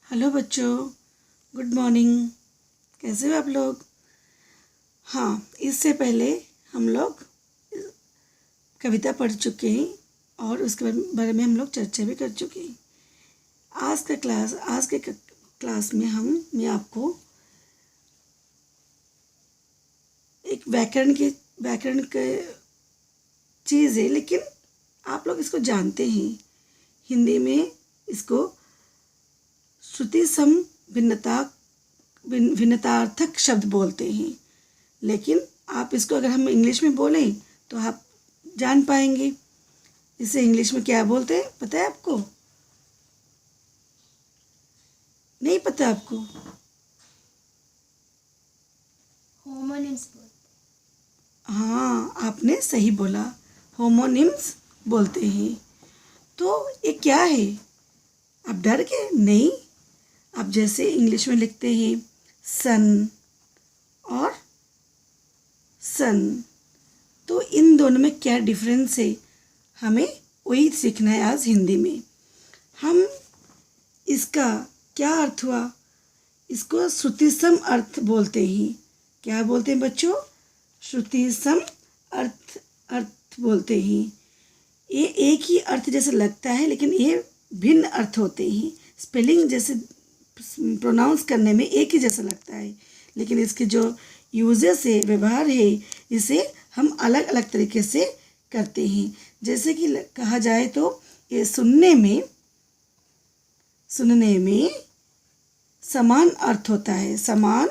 Hello बच्चों, good morning. कैसे हो आप लोग? हाँ, इससे पहले हम लोग कविता पढ़ चुके हैं और उसके बारे में हम लोग चर्चा भी कर चुके हैं। आज के क्लास में मैं आपको एक व्याकरण के चीज़ है, लेकिन आप लोग इसको जानते हैं। हिंदी में इसको श्रुति सम भिन्नतार्थक शब्द बोलते हैं, लेकिन आप इसको अगर हम इंग्लिश में बोलें तो आप जान पाएंगे इसे इंग्लिश में क्या बोलते हैं। पता है आपको? नहीं पता आपको? होमोनिम्स बोलते। हाँ, आपने सही बोला, होमोनिम्स बोलते हैं। तो ये क्या है? आप डर गए? नहीं। आप जैसे इंग्लिश में लिखते हैं सन और सन, तो इन दोनों में क्या डिफरेंस है, हमें वही सीखना है आज हिंदी में। हम इसका क्या अर्थ हुआ, इसको श्रुतिसम अर्थ बोलते हैं। क्या बोलते हैं बच्चों? श्रुतिसम अर्थ बोलते हैं। ये एक ही अर्थ जैसे लगता है, लेकिन ये भिन्न अर्थ होते हैं। स्पेलिंग जैसे प्रोनाउंस करने में एक ही जैसा लगता है, लेकिन इसके जो यूजेस है, व्यवहार है, इसे हम अलग अलग तरीके से करते हैं। जैसे कि कहा जाए तो ये सुनने में समान अर्थ होता है, समान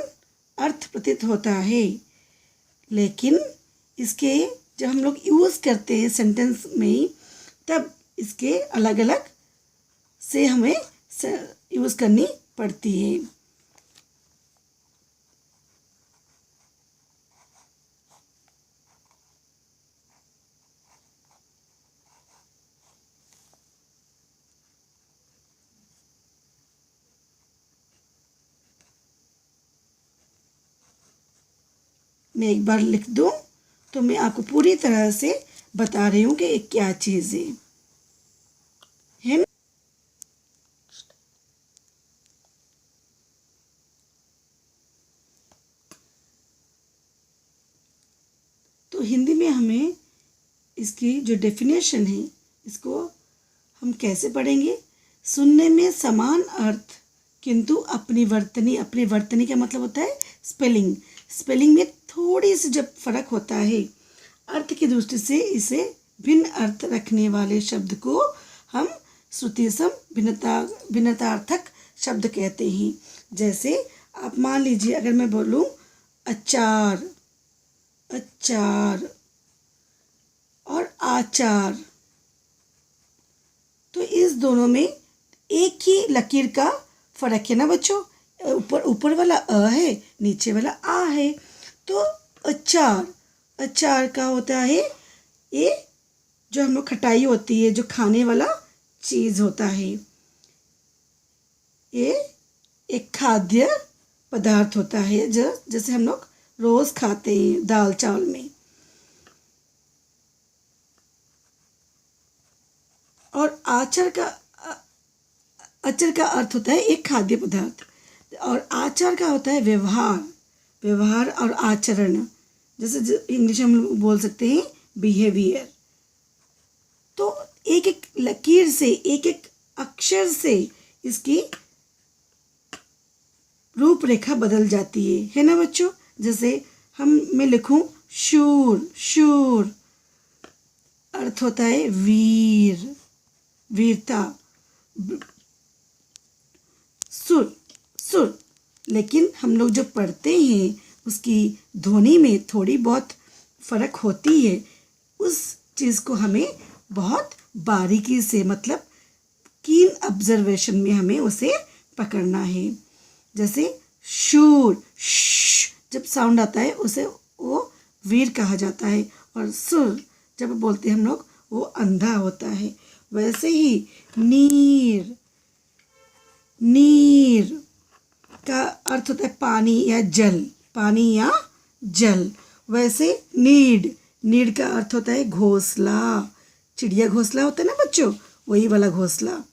अर्थ प्रतीत होता है, लेकिन इसके जब हम लोग यूज़ करते हैं सेंटेंस में, तब इसके अलग अलग से हमें यूज़ करनी पड़ती है। मैं एक बार लिख दूं तो मैं आपको पूरी तरह से बता रही हूँ कि ये क्या चीज़ है ना? तो हिंदी में हमें इसकी जो डेफिनेशन है, इसको हम कैसे पढ़ेंगे? सुनने में समान अर्थ किंतु अपनी वर्तनी का मतलब होता है स्पेलिंग में थोड़ी सी जब फर्क होता है अर्थ की दृष्टि से, इसे भिन्न अर्थ रखने वाले शब्द को हम श्रुतिसम भिन्नतार्थक शब्द कहते हैं। जैसे आप मान लीजिए, अगर मैं बोलूं अचार और आचार, तो इस दोनों में एक ही लकीर का फर्क है ना बच्चों। ऊपर वाला अ है, नीचे वाला आ है। तो अचार का होता है, ये जो हम लोग खटाई होती है, जो खाने वाला चीज़ होता है, ये एक खाद्य पदार्थ होता है जैसे हम लोग रोज़ खाते हैं दाल चावल में। और अचर का अर्थ होता है एक खाद्य पदार्थ, और आचार का होता है व्यवहार और आचरण, जैसे इंग्लिश में हम बोल सकते हैं बिहेवियर। तो एक एक लकीर से, एक एक अक्षर से इसकी रूपरेखा बदल जाती है ना बच्चों। जैसे मैं लिखूं शूर, अर्थ होता है वीरता। सुर, लेकिन हम लोग जो पढ़ते हैं उसकी ध्वनि में थोड़ी बहुत फर्क होती है। उस चीज़ को हमें बहुत बारीकी से, मतलब कीन ऑब्जर्वेशन में हमें उसे पकड़ना है। जैसे शूर, जब साउंड आता है उसे वो वीर कहा जाता है, और सुर जब बोलते हैं हम लोग, वो अंधा होता है। वैसे ही नीर का अर्थ होता है पानी या जल। वैसे नीड का अर्थ होता है घोंसला। चिड़िया घोंसला होता है ना बच्चों, वही वाला घोंसला।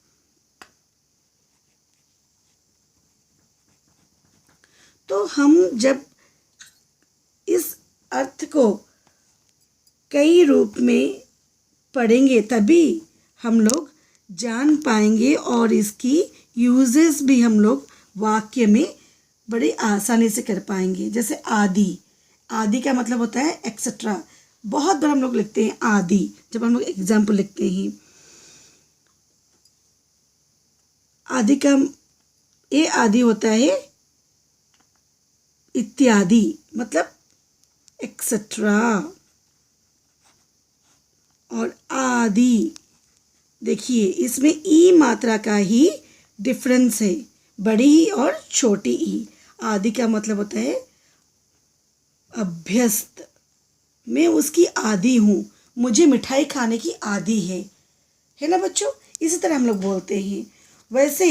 तो हम जब इस अर्थ को कई रूप में पढ़ेंगे तभी हम लोग जान पाएंगे और इसकी यूजेस भी हम लोग वाक्य में बड़ी आसानी से कर पाएंगे। जैसे आदि, आदि का मतलब होता है एक्सेट्रा। बहुत बार हम लोग लिखते हैं आदि, जब हम लोग एग्जाम्पल लिखते हैं। आदि का ये आदि होता है इत्यादि, मतलब एक्सेट्रा। और आदि, देखिए इसमें ई मात्रा का ही डिफरेंस है, बड़ी ई और छोटी ई। आदि का मतलब होता है अभ्यस्त, मैं उसकी आदी हूँ, मुझे मिठाई खाने की आदी है ना बच्चों। इसी तरह हम लोग बोलते हैं। वैसे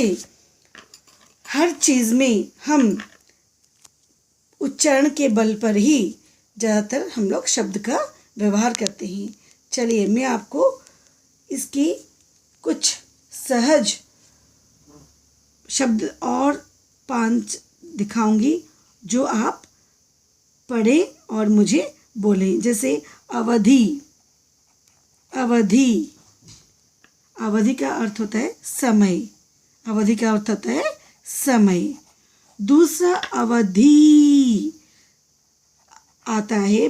हर चीज़ में हम उच्चारण के बल पर ही ज़्यादातर हम लोग शब्द का व्यवहार करते हैं। चलिए मैं आपको इसकी कुछ सहज शब्द और 5 दिखाऊंगी जो आप पढ़ें और मुझे बोलें। जैसे अवधि, अवधि, अवधि का अर्थ होता है समय। अवधि का अर्थ होता है समय। दूसरा अवधि आता है,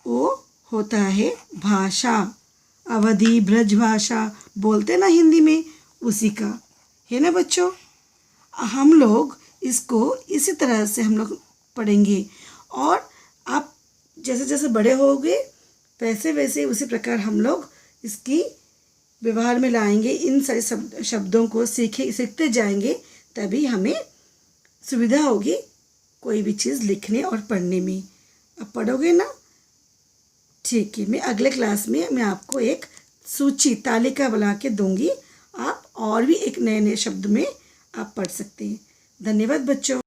वो होता है भाषा। अवधि ब्रजभाषा बोलते ना हिंदी में, उसी का है ना बच्चों। हम लोग इसको इसी तरह से हम लोग पढ़ेंगे और आप जैसे जैसे बड़े होगे वैसे वैसे उसी प्रकार हम लोग इसकी व्यवहार में लाएंगे। इन सारे शब्दों को सीखते जाएंगे, तभी हमें सुविधा होगी कोई भी चीज़ लिखने और पढ़ने में। अब पढ़ोगे ना? ठीक है, मैं अगले क्लास में मैं आपको एक सूची तालिका बना के दूंगी। आप और भी एक नए नए शब्द में आप पढ़ सकते हैं। धन्यवाद बच्चों।